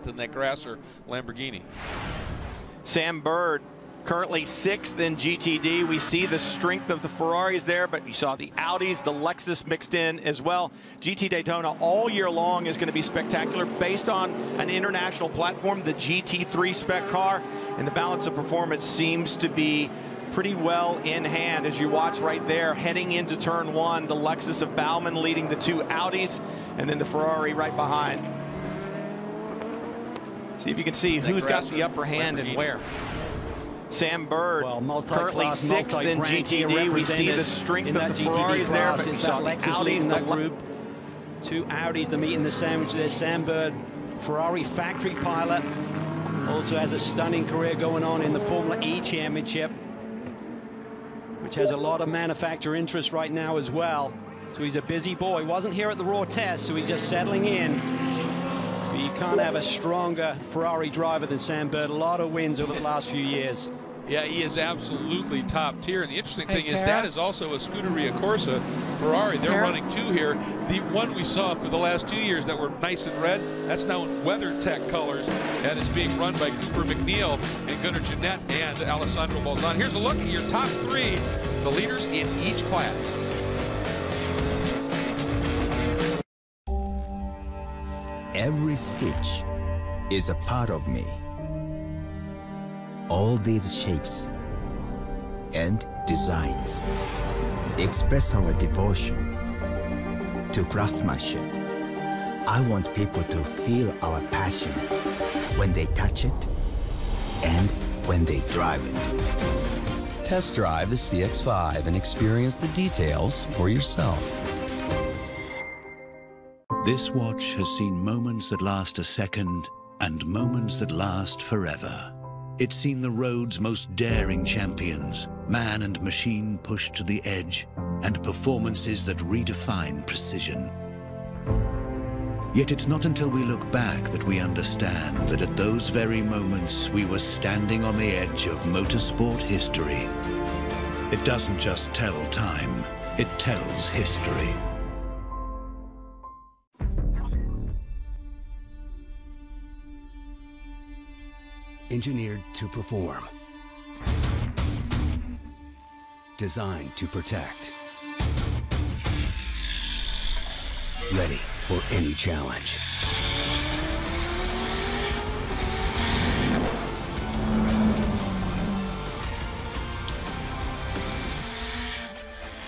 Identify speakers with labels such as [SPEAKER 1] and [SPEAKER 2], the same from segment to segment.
[SPEAKER 1] than that grass or Lamborghini.
[SPEAKER 2] Sam Bird currently 6th in GTD. We see the strength of the Ferraris there, but you saw the Audis, the Lexus mixed in as well. GT Daytona all year long is going to be spectacular based on an international platform, the GT3 spec car, and the balance of performance seems to be pretty well in hand as you watch right there heading into turn 1, the Lexus of Baumann leading the 2 Audis, and then the Ferrari right behind. See if you can see who's got the upper hand and where. Sam Bird, currently 6th in GTD. We see the strength of the Ferraris there, but you saw the Audis, the group.
[SPEAKER 3] 2 Audis, the meat and the sandwich there. Sam Bird, Ferrari factory pilot, also has a stunning career going on in the Formula E Championship, which has a lot of manufacturer interest right now as well. So he's a busy boy. He wasn't here at the Raw test, so he's just settling in. But you can't have a stronger Ferrari driver than Sam Bird. A lot of wins over the last few years.
[SPEAKER 1] Yeah, he is absolutely top tier. And the interesting thing is that is also a Scuderia Corsa Ferrari. They're running 2 here. The one we saw for the last 2 years that were nice and red, that's now in WeatherTech colors. And is being run by Cooper McNeil and Gunnar Jeanette and Alessandro Bolzan. Here's a look at your top 3, the leaders in each class.
[SPEAKER 4] Every stitch is a part of me. All these shapes and designs express our devotion to craftsmanship. I want people to feel our passion when they touch it and when they drive it.
[SPEAKER 5] Test drive the CX-5 and experience the details for yourself.
[SPEAKER 6] This watch has seen moments that last a second and moments that last forever. It's seen the road's most daring champions, man and machine pushed to the edge, and performances that redefine precision. Yet it's not until we look back that we understand that at those very moments we were standing on the edge of motorsport history. It doesn't just tell time, it tells history.
[SPEAKER 7] Engineered to perform. Designed to protect. Ready for any challenge.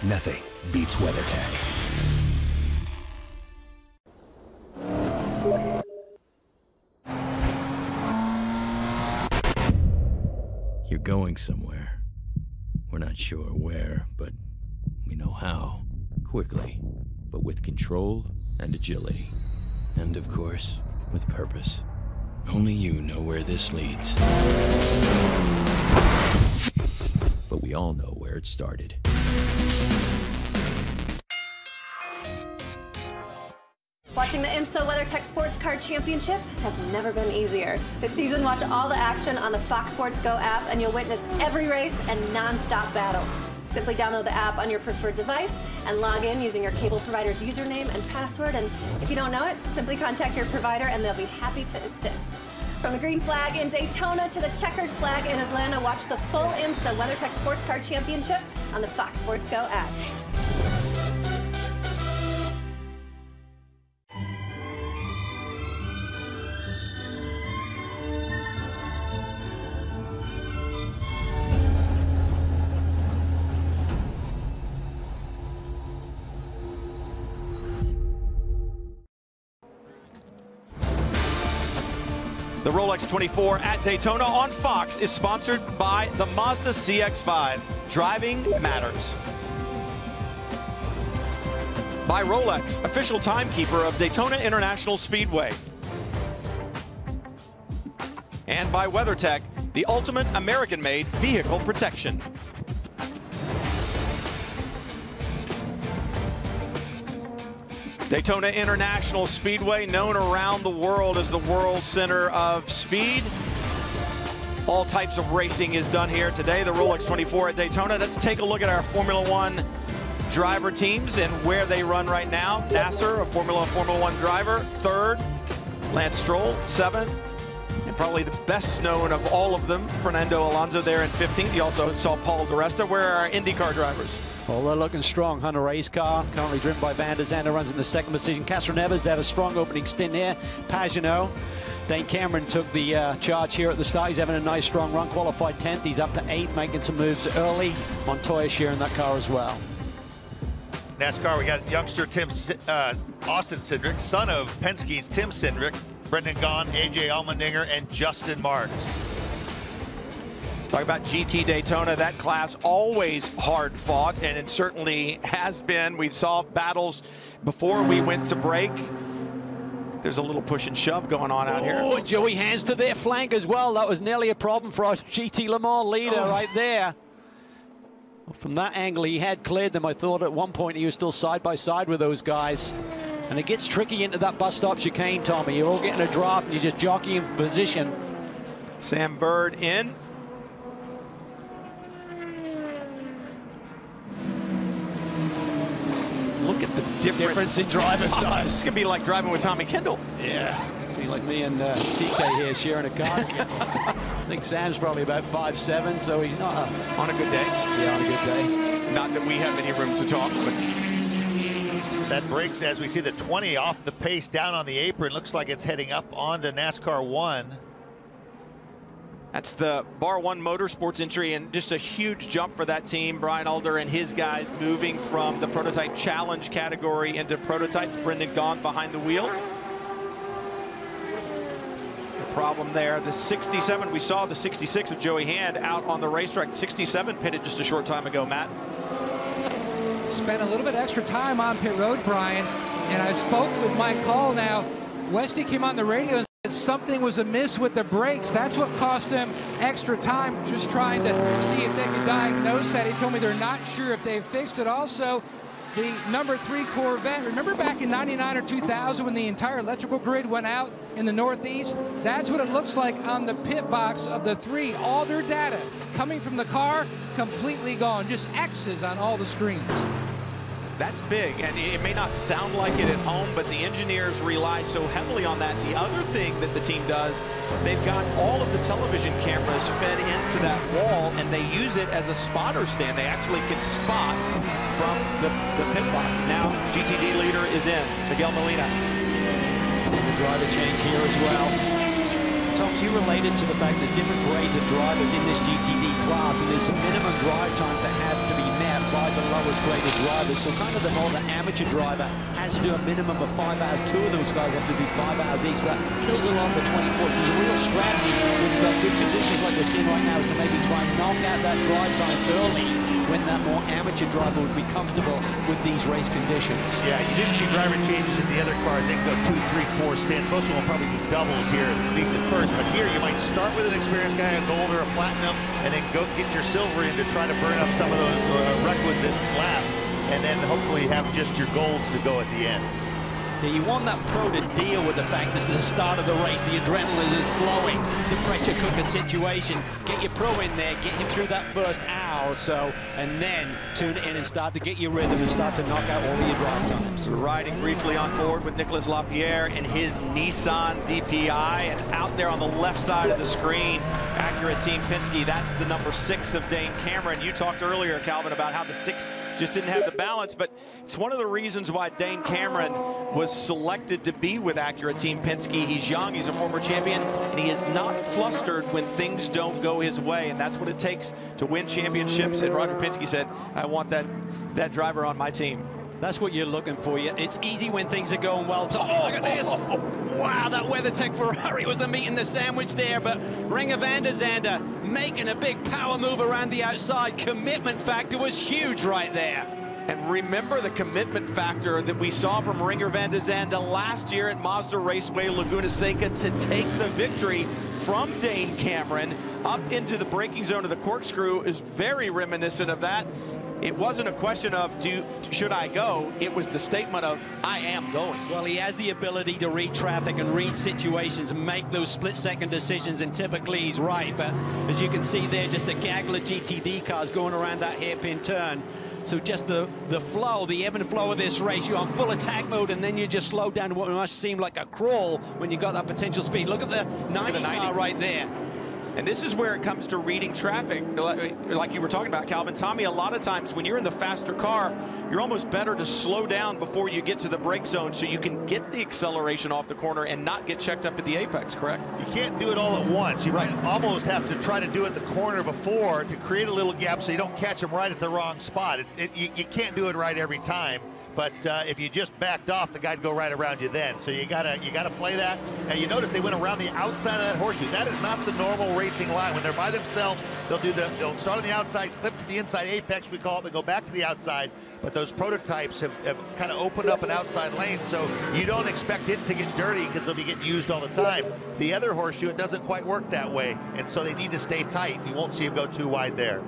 [SPEAKER 7] Nothing beats WeatherTech.
[SPEAKER 5] You're going somewhere. We're not sure where, but we know how. Quickly, but with control and agility. And of course, with purpose. Only you know where this leads. But we all know where it started.
[SPEAKER 8] Watching the IMSA WeatherTech Sports Car Championship has never been easier. This season, watch all the action on the Fox Sports Go app, and you'll witness every race and non-stop battles. Simply download the app on your preferred device and log in using your cable provider's username and password. And if you don't know it, simply contact your provider and they'll be happy to assist. From the green flag in Daytona to the checkered flag in Atlanta, watch the full IMSA WeatherTech Sports Car Championship on the Fox Sports Go app.
[SPEAKER 2] The Rolex 24 at Daytona on Fox is sponsored by the Mazda CX-5. Driving matters. By Rolex, official timekeeper of Daytona International Speedway. And by WeatherTech, the ultimate American-made vehicle protection. Daytona International Speedway, known around the world as the world center of speed. All types of racing is done here today. The Rolex 24 at Daytona. Let's take a look at our Formula One driver teams and where they run right now. Nasser, a Formula One driver, third. Lance Stroll, 7th. And probably the best known of all of them, Fernando Alonso there in 15th. You also saw Paul Di Resta. Where are our IndyCar drivers?
[SPEAKER 3] Well, they're looking strong. Hunter race car, currently driven by Van der Zande, runs in the 2nd position. Castroneves had a strong opening stint here. Pagenaud. Dane Cameron took the charge here at the start. He's having a nice strong run, qualified 10th. He's up to 8th, making some moves early. Montoya sharing that car as well.
[SPEAKER 9] NASCAR, we got youngster Austin Cindric, son of Penske's Tim Cindric, Brendan Gaughan, AJ Allmendinger, and Justin Marks.
[SPEAKER 2] Talk about GT Daytona. That class always hard fought, and it certainly has been. We saw battles before we went to break. There's a little push and shove going on out here.
[SPEAKER 3] Oh, Joey hands to their flank as well. That was nearly a problem for our GT Le Mans leader right there. From that angle, he had cleared them. I thought at one point he was still side by side with those guys. And it gets tricky into that bus stop chicane, Tommy. You're all getting a draft and you're just jockeying position.
[SPEAKER 2] Sam Bird in. Look at the difference in driver size. This is going to be like driving with Tommy Kendall.
[SPEAKER 3] Yeah. Be like me and TK here sharing a car. I think Sam's probably about 5'7", so he's not
[SPEAKER 2] on a good day.
[SPEAKER 3] Yeah, on a good day.
[SPEAKER 2] Not that we have any room to talk, but
[SPEAKER 9] that breaks as we see the 20 off the pace down on the apron. Looks like it's heading up onto NASCAR 1.
[SPEAKER 2] That's the Bar 1 Motorsports entry, and just a huge jump for that team. Brian Alder and his guys moving from the Prototype Challenge category into prototypes. Brendan Gaughan behind the wheel. The problem there, the 67, we saw the 66 of Joey Hand out on the racetrack. 67 pitted just a short time ago, Matt.
[SPEAKER 10] Spent a little bit extra time on pit road, Brian, and I spoke with Mike Hall now. Westy came on the radio and said something was amiss with the brakes. That's what cost them extra time, just trying to see if they could diagnose that. He told me they're not sure if they've fixed it. Also, the number 3 Corvette, remember back in 99 or 2000 when the entire electrical grid went out in the Northeast? That's what it looks like on the pit box of the 3. All their data coming from the car, completely gone. Just X's on all the screens.
[SPEAKER 2] That's big, and it may not sound like it at home, but the engineers rely so heavily on that. The other thing that the team does, they've got all of the television cameras fed into that wall, and they use it as a spotter stand. They actually can spot from the pit box. Now, GTD leader is in, Miguel Molina.
[SPEAKER 3] The driver change here as well. Tom, you related to the fact there's different grades of drivers in this GTD class, and there's some minimum drive time that have to be met by the lowest graded drivers. So kind of the more the amateur driver has to do a minimum of 5 hours. 2 of those guys have to do 5 hours each. That kills a lot of the 24. There's a real strategy with good conditions like we're seeing right now is to maybe try and knock out that drive time early when that more amateur driver would be comfortable with these race conditions.
[SPEAKER 9] Yeah, you didn't see driver changes in the other cars. They go 2, 3, 4 stints. Most of them will probably do doubles here, at least at first. But here you might start with an experienced guy, a gold or a platinum, and then go get your silver in to try to burn up some of those requisite laps, and then hopefully have just your golds to go at the end.
[SPEAKER 3] Yeah, you want that pro to deal with the fact this is the start of the race. The adrenaline is flowing, the pressure cooker situation. Get your pro in there, get him through that first hour or so, and then tune it in and start to get your rhythm and start to knock out all of your drive times.
[SPEAKER 2] We're riding briefly on board with Nicolas Lapierre and his Nissan DPI, and out there on the left side of the screen, Acura Team Penske, that's the number 6 of Dane Cameron. You talked earlier, Calvin, about how the 6 just didn't have the balance, but it's one of the reasons why Dane Cameron was selected to be with Acura Team Penske. He's young, he's a former champion, and he is not flustered when things don't go his way, and that's what it takes to win championships. And Roger Penske said, I want that driver on my team.
[SPEAKER 3] That's what you're looking for. It's easy when things are going well. Oh, look at this. Wow, that WeatherTech Ferrari was the meat in the sandwich there, but Ringer Van der Zande making a big power move around the outside. Commitment factor was huge right there.
[SPEAKER 2] And remember the commitment factor that we saw from Ringer Van der Zande last year at Mazda Raceway Laguna Seca to take the victory from Dane Cameron up into the braking zone of the corkscrew is very reminiscent of that. it wasn't a question of should I go, it was the statement of I am going.
[SPEAKER 3] Well, he has the ability to read traffic and read situations and make those split-second decisions, and typically he's right. But as you can see there, just a gaggle of GTD cars going around that hairpin turn. So just the flow, the ebb and flow of this race, you're on full attack mode, and then you just slow down to what must seem like a crawl when you got that potential speed. Look at the 90 car right there.
[SPEAKER 2] And this is where it comes to reading traffic. Like you were talking about, Calvin. Tommy, a lot of times when you're in the faster car, you're almost better to slow down before you get to the brake zone so you can get the acceleration off the corner and not get checked up at the apex, correct?
[SPEAKER 9] You can't do it all at once. You might almost have to try to do it the corner before to create a little gap so you don't catch them right at the wrong spot. You can't do it right every time. But if you just backed off, the guy'd go right around you then. So you gotta play that. Now you notice they went around the outside of that horseshoe. That is not the normal racing line. When they're by themselves, they'll start on the outside, clip to the inside apex, we call it, they go back to the outside. But those prototypes have kind of opened up an outside lane, so you don't expect it to get dirty because they'll be getting used all the time. The other horseshoe, it doesn't quite work that way, and so they need to stay tight. You won't see them go too wide there.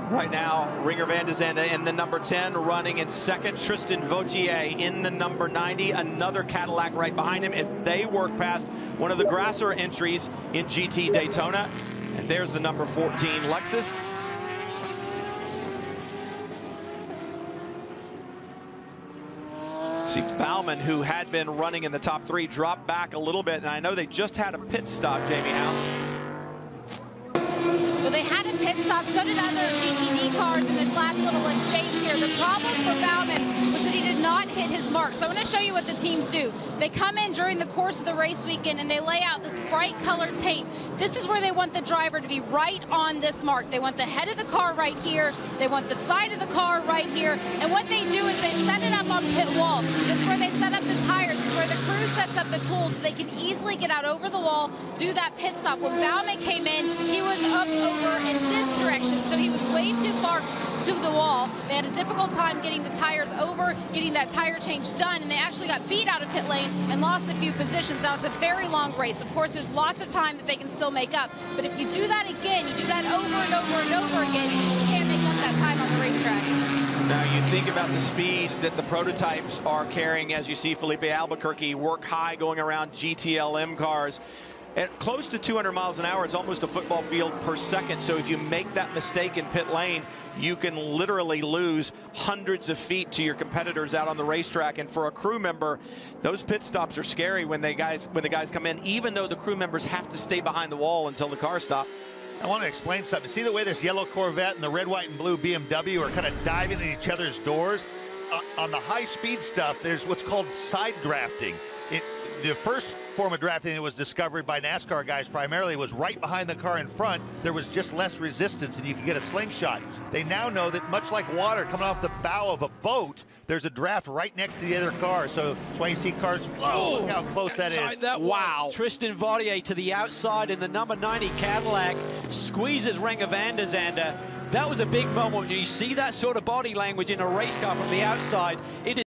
[SPEAKER 2] Right now, Ringer van de Zande in the number 10, running in second. Tristan Vautier in the number 90. Another Cadillac right behind him as they work past one of the Grasser entries in GT Daytona. And there's the number 14 Lexus. See, Bauman, who had been running in the top 3, dropped back a little bit. And I know they just had a pit stop, Jamie Howe.
[SPEAKER 11] Well, they had a pit stop, so did other GTD cars in this last little exchange here. The problem for Bauman was that he did not hit his mark. So I'm going to show you what the teams do. They come in during the course of the race weekend and they lay out this bright colored tape. This is where they want the driver to be right on this mark. They want the head of the car right here. They want the side of the car right here. And what they do is they set it up on pit wall. It's where they set up the tires. It's where the crew sets up the tools so they can easily get out over the wall, do that pit stop. When Bauman came in, he was up over in this direction, so he was way too far to the wall. They had a difficult time getting the tires over, getting that tire change done, and they actually got beat out of pit lane and lost a few positions. Now, it's a very long race. Of course, there's lots of time that they can still make up, but if you do that again, you do that over and over and over again, you can't make up that time on the racetrack.
[SPEAKER 2] Now you think about the speeds that the prototypes are carrying as you see Felipe Albuquerque work high going around GTLM cars. At close to 200 miles an hour, it's almost a football field per second. So if you make that mistake in pit lane, you can literally lose hundreds of feet to your competitors out on the racetrack. And for a crew member, those pit stops are scary when the guys come in, even though the crew members have to stay behind the wall until the car stops.
[SPEAKER 9] I want to explain something. See the way this yellow Corvette and the red, white, and blue BMW are kind of diving in each other's doors? On the high-speed stuff, there's what's called side drafting. The first form of drafting that was discovered by NASCAR guys primarily was right behind the car in front. There was just less resistance and you could get a slingshot. They now know that much like water coming off the bow of a boat, there's a draft right next to the other car. So that's why you see cars, look how close that is.
[SPEAKER 3] Wow. Tristan Vautier to the outside in the number 90 Cadillac, squeezes Ringer van de Zande. That was a big moment when you see that sort of body language in a race car from the outside. It is